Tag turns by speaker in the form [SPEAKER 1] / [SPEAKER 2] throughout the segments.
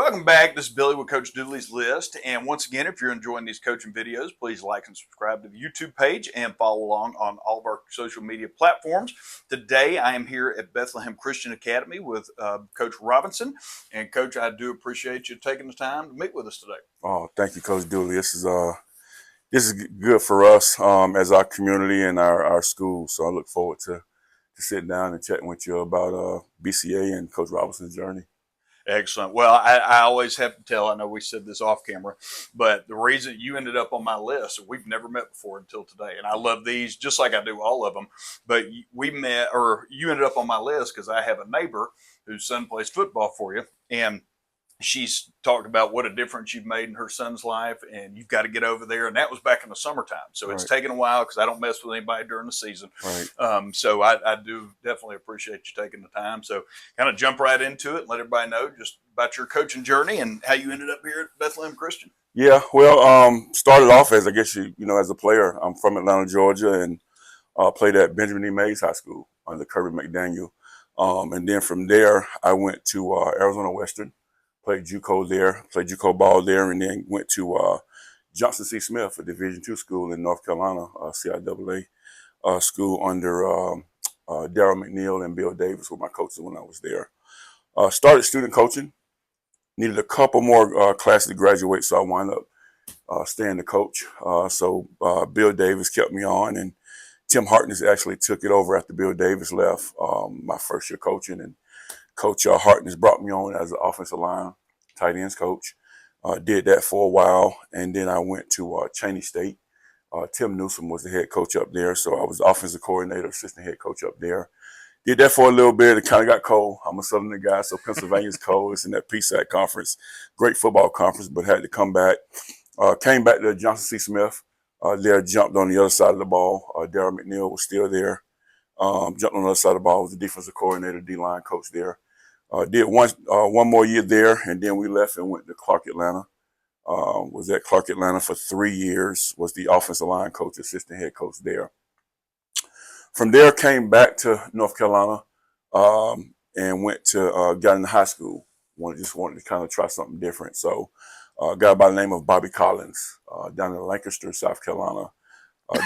[SPEAKER 1] Welcome back. This is Billy with Coach Dooley's List. And once again, if you're enjoying these coaching videos, please like and subscribe to the YouTube page and follow along on all of our social media platforms. Today, I am here at Bethlehem Christian Academy with Coach Robinson. And Coach, I do appreciate you taking the time to meet with us today.
[SPEAKER 2] Oh, thank you, Coach Dooley. This is good for us as our community and our school. So I look forward to sitting down and chatting with you about BCA and Coach Robinson's journey.
[SPEAKER 1] Excellent. Well, I always have to tell, I know we said this off camera, but the reason you ended up on my list, we've never met before until today. And I love these just like I do all of them. But we met, or you ended up on my list because I have a neighbor whose son plays football for you. And she's talked about what a difference you've made in her son's life, and you've got to get over there. And that was back in the summertime. So it's taken a while because I don't mess with anybody during the season.
[SPEAKER 2] Right.
[SPEAKER 1] So I do definitely appreciate you taking the time. So kind of jump right into it and let everybody know just about your coaching journey and how you ended up here at Bethlehem Christian.
[SPEAKER 2] Yeah, well, started off as, I guess, as a player. I'm from Atlanta, Georgia, and played at Benjamin E. Mays High School under Kirby McDaniel. And then from there, I went to Arizona Western. Played JUCO there, played JUCO ball there, and then went to Johnson C. Smith, a Division II school in North Carolina, CIAA school under Daryl McNeil and Bill Davis were my coaches when I was there. Started student coaching, needed a couple more classes to graduate, so I wound up staying the coach. So Bill Davis kept me on, and Tim Hartness actually took it over after Bill Davis left my first year coaching, and Coach Hartness brought me on as an offensive line, tight ends coach. Did that for a while, and then I went to Cheney State. Tim Newsom was the head coach up there, so I was the offensive coordinator, assistant head coach up there. Did that for a little bit. It kind of got cold. I'm a Southern guy, so Pennsylvania's cold. It's in that PSAC conference, great football conference, but had to come back. Came back to Johnson C. Smith. There, jumped on the other side of the ball. Daryl McNeil was still there. Jumped on the other side of the ball. Was the defensive coordinator, D-line coach there. Did one more year there, and then we left and went to Clark Atlanta. Was at Clark Atlanta for 3 years. Was the offensive line coach, assistant head coach there. From there, came back to North Carolina and went to got into high school. Just wanted to kind of try something different. So, a guy by the name of Bobby Collins down in Lancaster, South Carolina.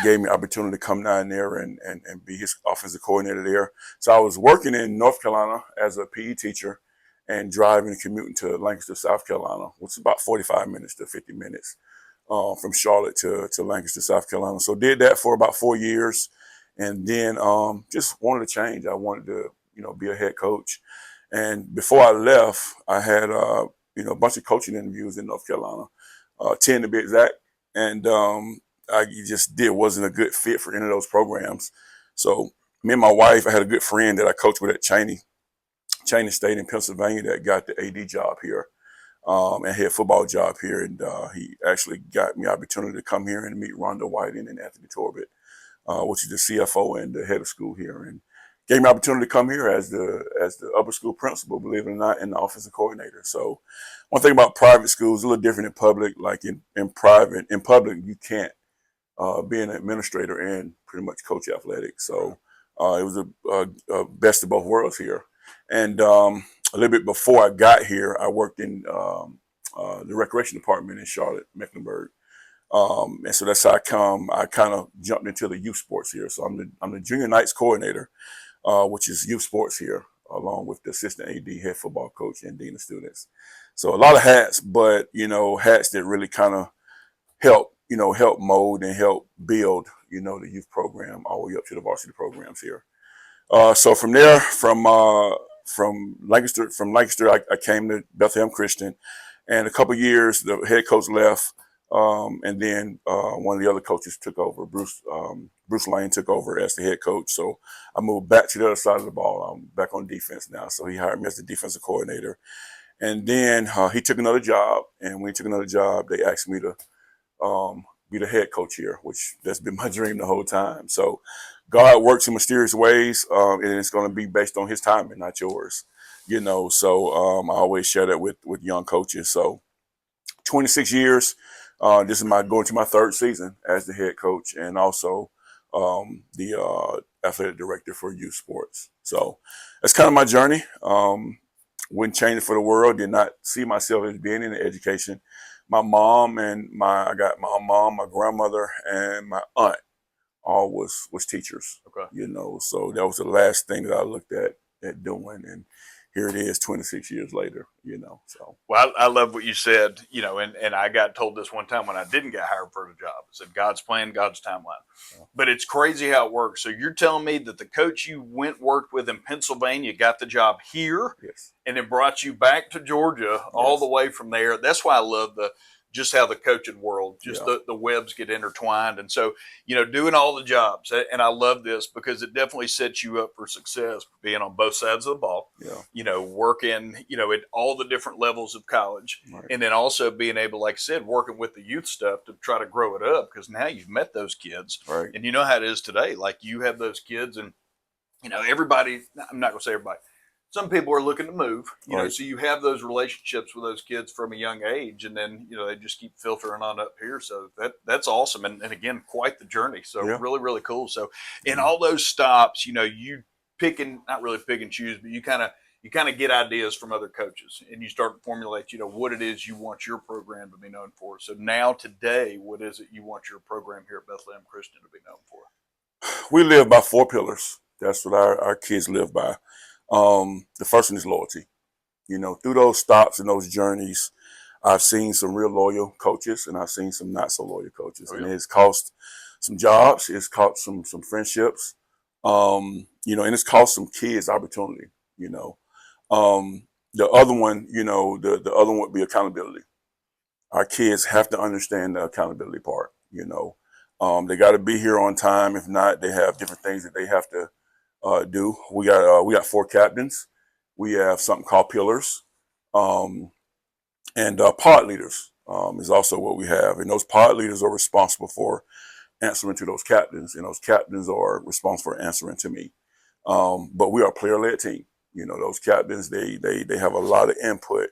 [SPEAKER 2] Gave me opportunity to come down there and be his offensive coordinator there. So I was working in North Carolina as a PE teacher and driving and commuting to Lancaster, South Carolina, which is about 45 minutes to 50 minutes from Charlotte to Lancaster, South Carolina. So did that for about 4 years, and then just wanted to change. I wanted to, be a head coach. And before I left, I had, a bunch of coaching interviews in North Carolina, 10 to be exact. And I just wasn't a good fit for any of those programs. So me and my wife, I had a good friend that I coached with at Cheney State in Pennsylvania that got the AD job here and head football job here. And he actually got me opportunity to come here and meet Rhonda Whiting and Anthony Torbett, which is the CFO and the head of school here. And gave me opportunity to come here as the upper school principal, believe it or not, and the offensive coordinator. So one thing about private schools, a little different in public. Like in public, you can't be an administrator and pretty much coach athletics. So it was a best of both worlds here. And a little bit before I got here, I worked in the recreation department in Charlotte, Mecklenburg. And so that's how I kind of jumped into the youth sports here. So I'm the junior nights coordinator, which is youth sports here, along with the assistant AD, head football coach, and dean of students. So a lot of hats, but, hats that really kind of help mold and help build, the youth program all the way up to the varsity programs here. So from there, from Lancaster, I came to Bethlehem Christian, and a couple of years the head coach left, and then one of the other coaches took over. Bruce Lane took over as the head coach. So I moved back to the other side of the ball. I'm back on defense now. So he hired me as the defensive coordinator, and then he took another job. And when he took another job, they asked me to be the head coach here, which that's been my dream the whole time. So God works in mysterious ways, and it's going to be based on his timing, not yours. So I always share that with young coaches. So 26 years, this is going to my third season as the head coach and also the athletic director for youth sports. So that's kind of my journey. Wouldn't change it for the world. Did not see myself as being in education. My mom and I got my mom, my grandmother, and my aunt all was teachers.
[SPEAKER 1] Okay.
[SPEAKER 2] You know, so that was the last thing that I looked at doing, and here it is 26 years later, you know. So
[SPEAKER 1] Well, I love what you said, you know, and I got told this one time when I didn't get hired for the job. I said, God's plan, God's timeline.
[SPEAKER 2] Yeah.
[SPEAKER 1] But it's crazy how it works. So you're telling me that the coach you worked with in Pennsylvania got the job here,
[SPEAKER 2] yes,
[SPEAKER 1] and then brought you back to Georgia all the way from there. That's why I love just how the coaching world, just the webs get intertwined. And so, you know, doing all the jobs. And I love this because it definitely sets you up for success, being on both sides of the ball, you know, working, you know, at all the different levels of college.
[SPEAKER 2] right.
[SPEAKER 1] And then also being able, like I said, working with the youth stuff to try to grow it up, because now you've met those kids.
[SPEAKER 2] Right.
[SPEAKER 1] And you know how it is today. Like, you have those kids, and, you know, everybody, I'm not going to say everybody, some people are looking to move, you know, so you have those relationships with those kids from a young age, and then, you know, they just keep filtering on up here. So that's awesome. And again, quite the journey. So really, really cool. So in all those stops, you know, you not really pick and choose, but you kind of get ideas from other coaches, and you start to formulate, you know, what it is you want your program to be known for. So now today, what is it you want your program here at Bethlehem Christian to be known for?
[SPEAKER 2] We live by 4 pillars. That's what our kids live by. The first one is loyalty. You know, through those stops and those journeys, I've seen some real loyal coaches, and I've seen some not so loyal coaches. And it's cost some jobs. It's cost some friendships. You know, and it's cost some kids opportunity, you know. The other one, you know, the other one would be accountability. Our kids have to understand the accountability part, you know. They got to be here on time. If not, they have different things that they have to do. We got 4 captains. We have something called pillars, and pod leaders is also what we have. And those pod leaders are responsible for answering to those captains, and those captains are responsible for answering to me. But we are a player-led team. You know, those captains, they have a lot of input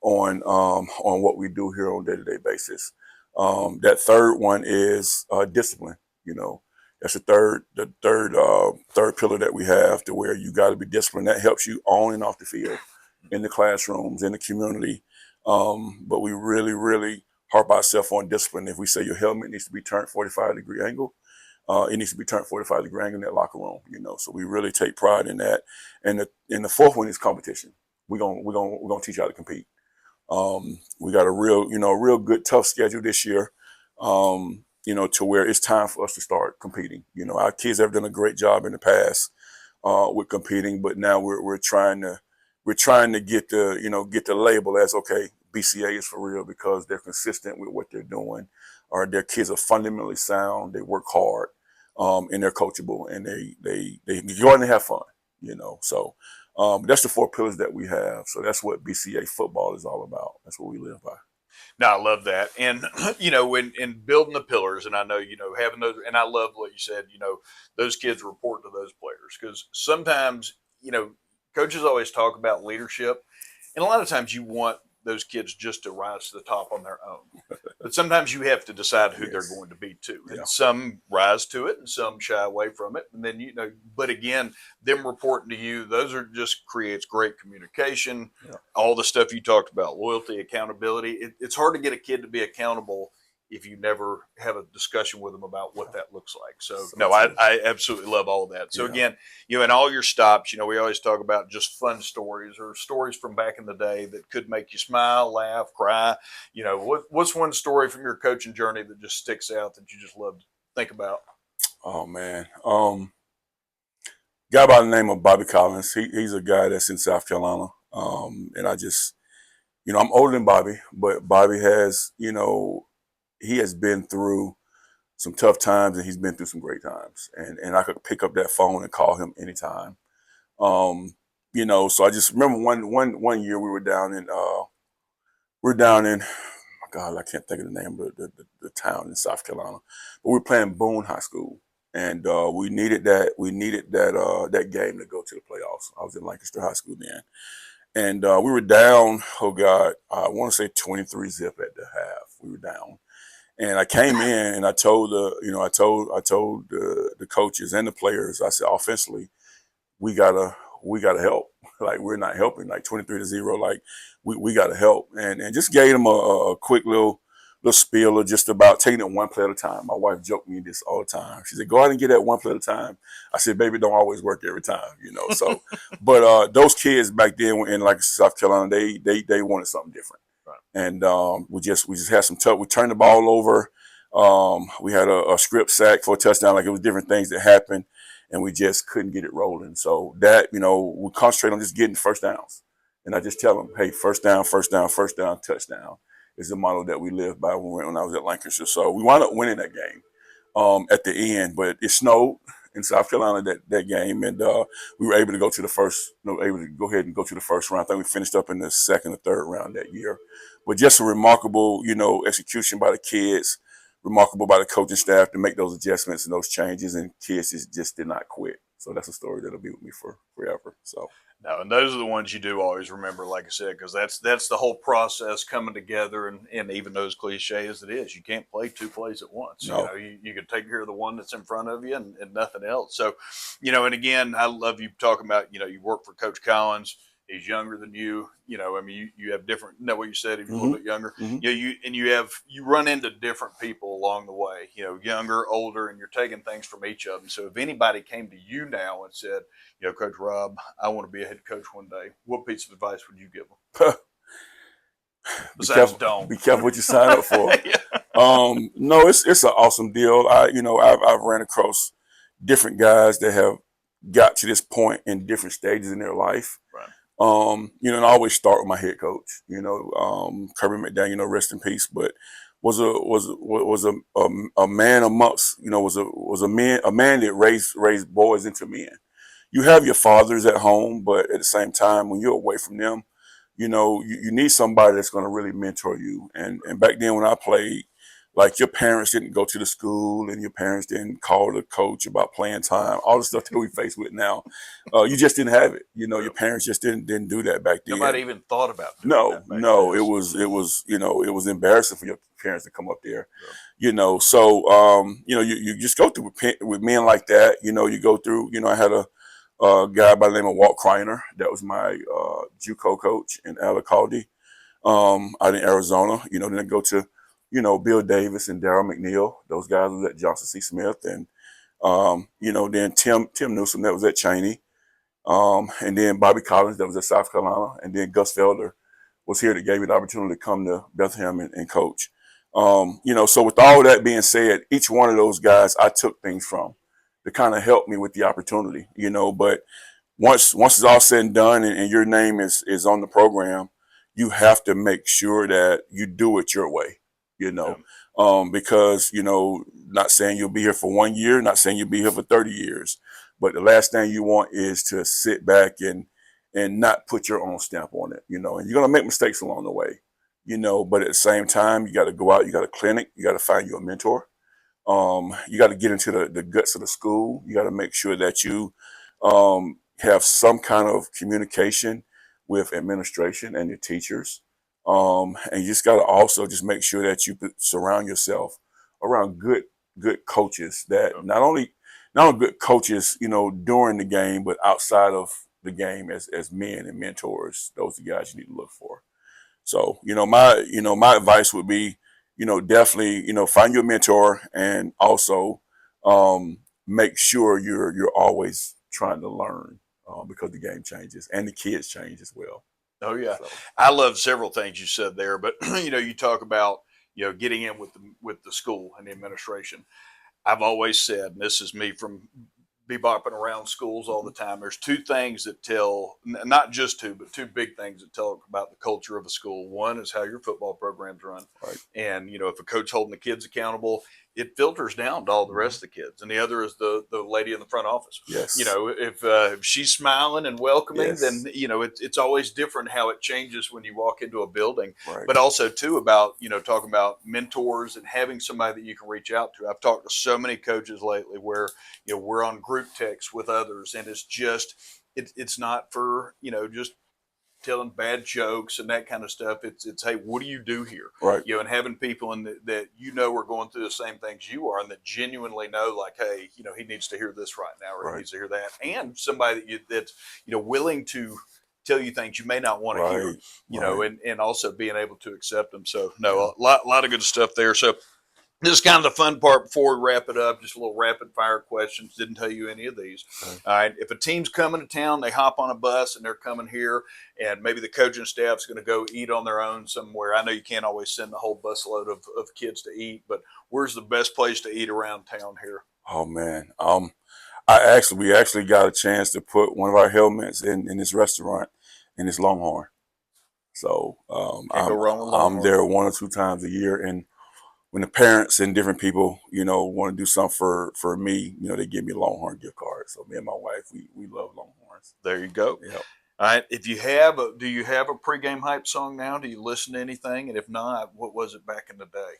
[SPEAKER 2] on what we do here on a day-to-day basis. That third one is discipline. You know, that's the third pillar that we have, to where you got to be disciplined. That helps you on and off the field, in the classrooms, in the community. But we really, really harp ourselves on discipline. If we say your helmet needs to be turned 45-degree angle, it needs to be turned 45-degree angle in that locker room. You know, so we really take pride in that. And the fourth one is competition. We're gonna teach you how to compete. We got a real good tough schedule this year. You know, to where it's time for us to start competing. You know, our kids have done a great job in the past with competing, but now we're trying to get the label as, okay, BCA is for real, because they're consistent with what they're doing, or their kids are fundamentally sound, they work hard, and they're coachable, and they go out and have fun. You know, so that's the 4 pillars that we have. So that's what BCA football is all about. That's what we live by.
[SPEAKER 1] No, I love that. And, you know, in building the pillars, and I know, you know, having those, and I love what you said, you know, those kids report to those players, because sometimes, you know, coaches always talk about leadership, and a lot of times you want those kids just to rise to the top on their own. But sometimes you have to decide who they're going to be too. And some rise to it and some shy away from it. And then, you know, but again, them reporting to you, those are just creates great communication. All the stuff you talked about, loyalty, accountability. It's hard to get a kid to be accountable if you never have a discussion with them about what that looks like. So no, I absolutely love all of that. So again, you know, in all your stops, you know, we always talk about just fun stories, or stories from back in the day that could make you smile, laugh, cry. You know, what's one story from your coaching journey that just sticks out that you just love to think about?
[SPEAKER 2] Oh man. Guy by the name of Bobby Collins. He's a guy that's in South Carolina. And I just, you know, I'm older than Bobby, but Bobby has, you know, he has been through some tough times, and he's been through some great times. And I could pick up that phone and call him anytime. You know, so I just remember one year we were down in my God, I can't think of the name of the town in South Carolina, but we were playing Boone High School, and we needed that game to go to the playoffs. I was in Lancaster High School then, and we were down. Oh God, I want to say 23-zip at the half. We were down. And I came in and I told the coaches and the players, I said, offensively, we gotta we got to help. Like, we're not helping, like 23-0, like we got to help. And just gave them a quick little spiel of just about taking it one play at a time. My wife joked me this all the time. She said, go out and get that one play at a time. I said, baby, don't always work every time, So, but those kids back then in like South Carolina, they wanted something different.
[SPEAKER 1] Right.
[SPEAKER 2] And we just had some tough. We turned the ball over. We had a script sack for a touchdown. Like, it was different things that happened, and we just couldn't get it rolling. So that, we concentrate on just getting first downs. And I just tell them, hey, first down, touchdown is the model that we lived by when I was at Lancaster. So we wound up winning that game at the end, but it snowed in South Carolina that game, and we were able to go to the first, able to go ahead and go to the first round. I think we finished up in the second or third round that year. But just a remarkable, execution by the kids, remarkable by the coaching staff to make those adjustments and those changes, and kids just did not quit. So that's a story that'll be with me for forever. So.
[SPEAKER 1] No, and those are the ones you do always remember, like I said, because that's the whole process coming together. And even though as cliche as it is, you can't play two plays at once.
[SPEAKER 2] No.
[SPEAKER 1] You can take care of the one that's in front of you and nothing else. So, and again, I love you talking about, you work for Coach Collins. He's younger than you. You have different. Know what you said? He's a little bit younger.
[SPEAKER 2] Mm-hmm.
[SPEAKER 1] You run into different people along the way. Younger, older, and you're taking things from each of them. So if anybody came to you now and said, Coach Rob, I want to be a head coach one day, what piece of advice would you give them? Besides, don't
[SPEAKER 2] be careful what you sign up for.
[SPEAKER 1] Yeah.
[SPEAKER 2] No, it's an awesome deal. I've ran across different guys that have got to this point in different stages in their life.
[SPEAKER 1] Right.
[SPEAKER 2] And I always start with my head coach. Kirby McDaniel, rest in peace, but was a man amongst, was a man that raised boys into men. You have your fathers at home, but at the same time, when you're away from them, you need somebody that's going to really mentor you. And back then when I played, like, your parents didn't go to the school and your parents didn't call the coach about playing time, all the stuff that we face with now. You just didn't have it. Your parents just didn't do that back then.
[SPEAKER 1] Nobody even thought about doing
[SPEAKER 2] No,
[SPEAKER 1] that back
[SPEAKER 2] no,
[SPEAKER 1] then.
[SPEAKER 2] it was embarrassing for your parents to come up there, So, you just go through with men like that. You go through, I had a guy by the name of Walt Kreiner. That was my JUCO coach in Alacalde, out in Arizona. Then I go to, Bill Davis and Darryl McNeil. Those guys was at Johnson C. Smith. And, then Tim Newsom, that was at Cheney. And then Bobby Collins, that was at South Carolina. And then Gus Felder was here that gave me the opportunity to come to Bethlehem and coach. So with all that being said, each one of those guys I took things from to kind of help me with the opportunity, but once it's all said and done and your name is on the program, you have to make sure that you do it your way, because, not saying you'll be here for 1 year, not saying you'll be here for 30 years, but the last thing you want is to sit back and not put your own stamp on it, and you're going to make mistakes along the way, but at the same time, you got to go out, you got a clinic, you got to find you a mentor. You got to get into the guts of the school. You got to make sure that you have some kind of communication with administration and your teachers. And you just got to also just make sure that you surround yourself around good coaches that not only good coaches, during the game, but outside of the game as men and mentors. Those are the guys you need to look for. So, my advice would be, definitely, find your mentor, and also make sure you're always trying to learn, because the game changes and the kids change as well.
[SPEAKER 1] Oh yeah,
[SPEAKER 2] So.
[SPEAKER 1] I love several things you said there, but you talk about getting in with the school and the administration. I've always said, and this is me from bebopping around schools all the time, there's two things that tell, not just two, but two big things that tell about the culture of a school. One is how your football program's run.
[SPEAKER 2] Right.
[SPEAKER 1] And, if a coach holding the kids accountable, it filters down to all the rest of the kids. And the other is the lady in the front office.
[SPEAKER 2] Yes.
[SPEAKER 1] If she's smiling and welcoming,
[SPEAKER 2] Yes.
[SPEAKER 1] then, it's always different how it changes when you walk into a building.
[SPEAKER 2] Right.
[SPEAKER 1] But also, too, about, talking about mentors and having somebody that you can reach out to. I've talked to so many coaches lately where, we're on group text with others, and it's just, it's not for, just telling bad jokes and that kind of stuff. It's hey, what do you do here?
[SPEAKER 2] Right.
[SPEAKER 1] And having people that are going through the same things you are, and that genuinely know, like, hey, he needs to hear this right now, or he needs to hear that, and somebody that's willing to tell you things you may not want to hear, and also being able to accept them. So no, a lot of good stuff there. So this is kind of the fun part before we wrap it up. Just a little rapid fire questions. Didn't tell you any of these.
[SPEAKER 2] Okay.
[SPEAKER 1] All right. If a team's coming to town, they hop on a bus and they're coming here, and maybe the coaching staff's going to go eat on their own somewhere. I know you can't always send the whole busload of kids to eat, but where's the best place to eat around town here?
[SPEAKER 2] Oh man. We actually got a chance to put one of our helmets in this restaurant in this Longhorn. So
[SPEAKER 1] Can't go wrong with Longhorn.
[SPEAKER 2] I'm there 1 or 2 times a year, and when the parents and different people, want to do something for me, they give me a Longhorn gift card. So me and my wife, we love Longhorns.
[SPEAKER 1] There you go.
[SPEAKER 2] Yep.
[SPEAKER 1] All right. Do you have a pregame hype song now? Do you listen to anything? And if not, what was it back in the day?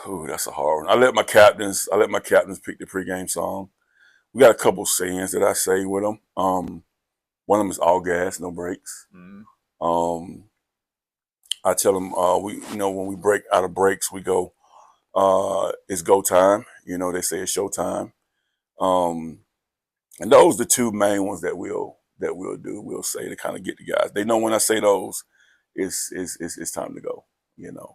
[SPEAKER 2] Ooh, that's a hard one. I let my captains pick the pregame song. We got a couple sayings that I say with them. One of them is all gas, no brakes.
[SPEAKER 1] Mm-hmm.
[SPEAKER 2] I tell them, when we break out of breaks, we go, it's go time. They say it's show time. And those are the 2 main ones that we'll do. We'll say to kind of get the guys. They know when I say those, it's time to go.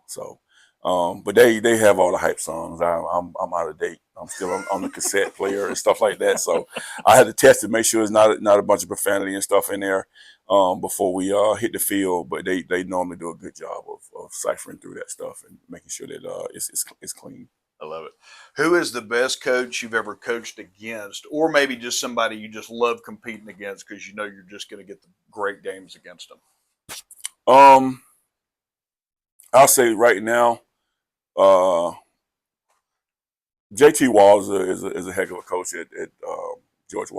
[SPEAKER 2] So. But they have all the hype songs. I'm out of date. I'm still on the cassette player and stuff like that. So I had to test it, make sure it's not a bunch of profanity and stuff in there before we hit the field. But they normally do a good job of ciphering through that stuff and making sure that it's clean.
[SPEAKER 1] I love it. Who is the best coach you've ever coached against, or maybe just somebody you just love competing against because you're just going to get the great games against them?
[SPEAKER 2] I'll say right now. JT Walls is a heck of a coach at George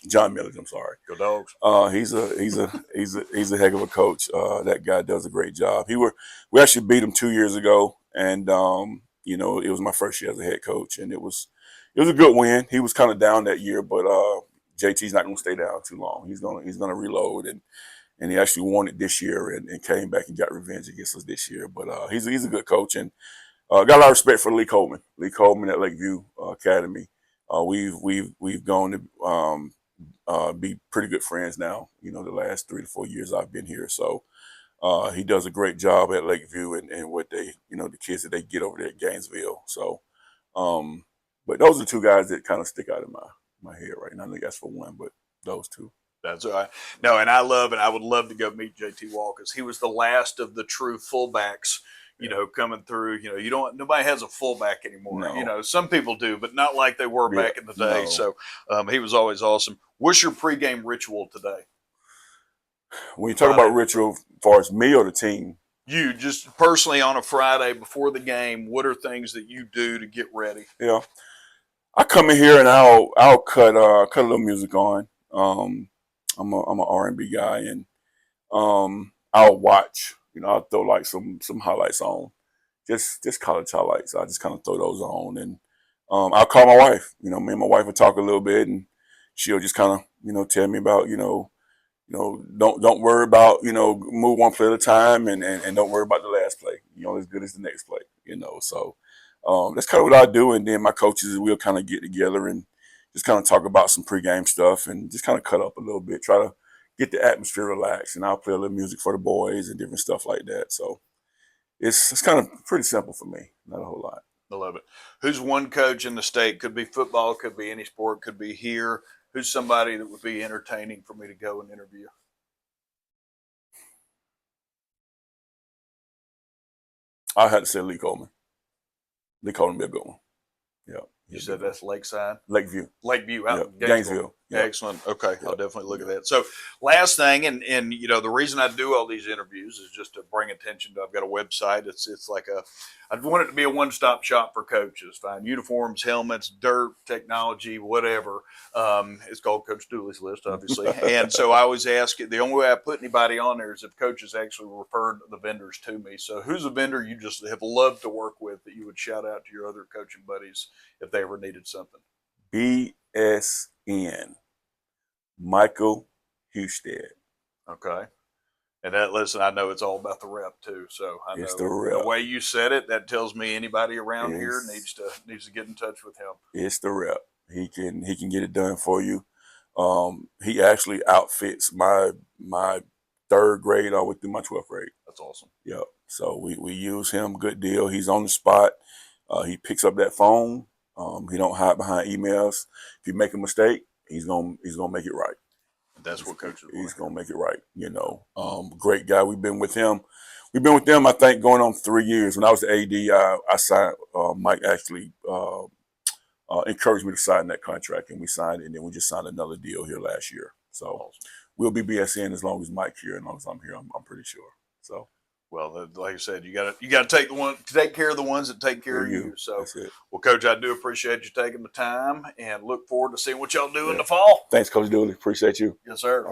[SPEAKER 2] John Millers. I'm sorry.
[SPEAKER 1] Go Dogs.
[SPEAKER 2] He's a heck of a coach. That guy does a great job. We actually beat him 2 years ago, and it was my first year as a head coach, and it was a good win. He was kind of down that year, but JT's not going to stay down too long. He's gonna reload, and he actually won it this year and came back and got revenge against us this year. But he's a good coach, and got a lot of respect for Lee Coleman. Lee Coleman at Lakeview Academy. We've gone to be pretty good friends now. The last 3 to 4 years I've been here. So he does a great job at Lakeview and what they, the kids that they get over there at Gainesville. So, but those are 2 guys that kind of stick out in my head right now. I think that's for one, but those 2.
[SPEAKER 1] That's all right. No, and I love it. I would love to go meet JT Wall because he was the last of the true fullbacks, coming through. Nobody has a fullback anymore.
[SPEAKER 2] No.
[SPEAKER 1] Some people do, but not like they were back in the day.
[SPEAKER 2] No.
[SPEAKER 1] So he was always awesome. What's your pregame ritual today?
[SPEAKER 2] When you talk about ritual, as far as me or the team?
[SPEAKER 1] You just personally on a Friday before the game, what are things that you do to get ready?
[SPEAKER 2] Yeah. I come in here and I'll cut a little music on. I'm an R&B guy, and I'll watch. I'll throw like some highlights on, just college highlights. I just kind of throw those on, and I'll call my wife. Me and my wife will talk a little bit, and she'll just kind of tell me about don't worry about move one play at a time, and don't worry about the last play. As good as the next play. So that's kind of what I do, and then my coaches will kind of get together and just kind of talk about some pregame stuff and just kind of cut up a little bit, try to get the atmosphere relaxed. And I'll play a little music for the boys and different stuff like that. So it's kind of pretty simple for me, not a whole lot.
[SPEAKER 1] I love it. Who's one coach in the state? Could be football, could be any sport, could be here. Who's somebody that would be entertaining for me to go and interview?
[SPEAKER 2] I had to say Lee Coleman. Lee Coleman be a good one. Yeah.
[SPEAKER 1] You said that's Lakeside?
[SPEAKER 2] Lakeview.
[SPEAKER 1] Lakeview, out in
[SPEAKER 2] Gainesville. Yep.
[SPEAKER 1] Excellent. Okay, yep. I'll definitely look at that. So last thing, and the reason I do all these interviews is just to bring attention to, I've got a website. It's like I want it to be a one-stop shop for coaches. Find uniforms, helmets, dirt, technology, whatever. It's called Coach Dooley's List, obviously. And so I always ask, the only way I put anybody on there is if coaches actually referred the vendors to me. So who's a vendor you just have loved to work with that you would shout out to your other coaching buddies if they ever needed something?
[SPEAKER 2] BSN. Michael Houston.
[SPEAKER 1] Okay. And that, listen, I know it's all about the rep too. So I
[SPEAKER 2] It's
[SPEAKER 1] know
[SPEAKER 2] the rep.
[SPEAKER 1] the way you said it, that tells me anybody around here
[SPEAKER 2] It's-
[SPEAKER 1] needs to get in touch with him.
[SPEAKER 2] It's the rep. He can get it done for you. He actually outfits my 3rd grade all the way through my 12th grade.
[SPEAKER 1] That's awesome.
[SPEAKER 2] Yep. So we use him. Good deal. He's on the spot. He picks up that phone. He don't hide behind emails. If you make a mistake, he's gonna make it right.
[SPEAKER 1] That's what coaches want.
[SPEAKER 2] He's gonna make it right. Great guy. We've been with him. I think, going on 3 years. When I was the AD, I signed. Mike actually encouraged me to sign that contract, and we signed it. And then we just signed another deal here last year. So
[SPEAKER 1] Awesome.
[SPEAKER 2] we'll be BSN as long as Mike's here, and as long as I'm here. I'm pretty sure. So.
[SPEAKER 1] Well, like I said, you got to take care of the ones that take care of you. So,
[SPEAKER 2] That's it.
[SPEAKER 1] well, Coach, I do appreciate you taking the time, and look forward to seeing what y'all do in the fall.
[SPEAKER 2] Thanks, Coach Dooley. Appreciate you.
[SPEAKER 1] Yes, sir.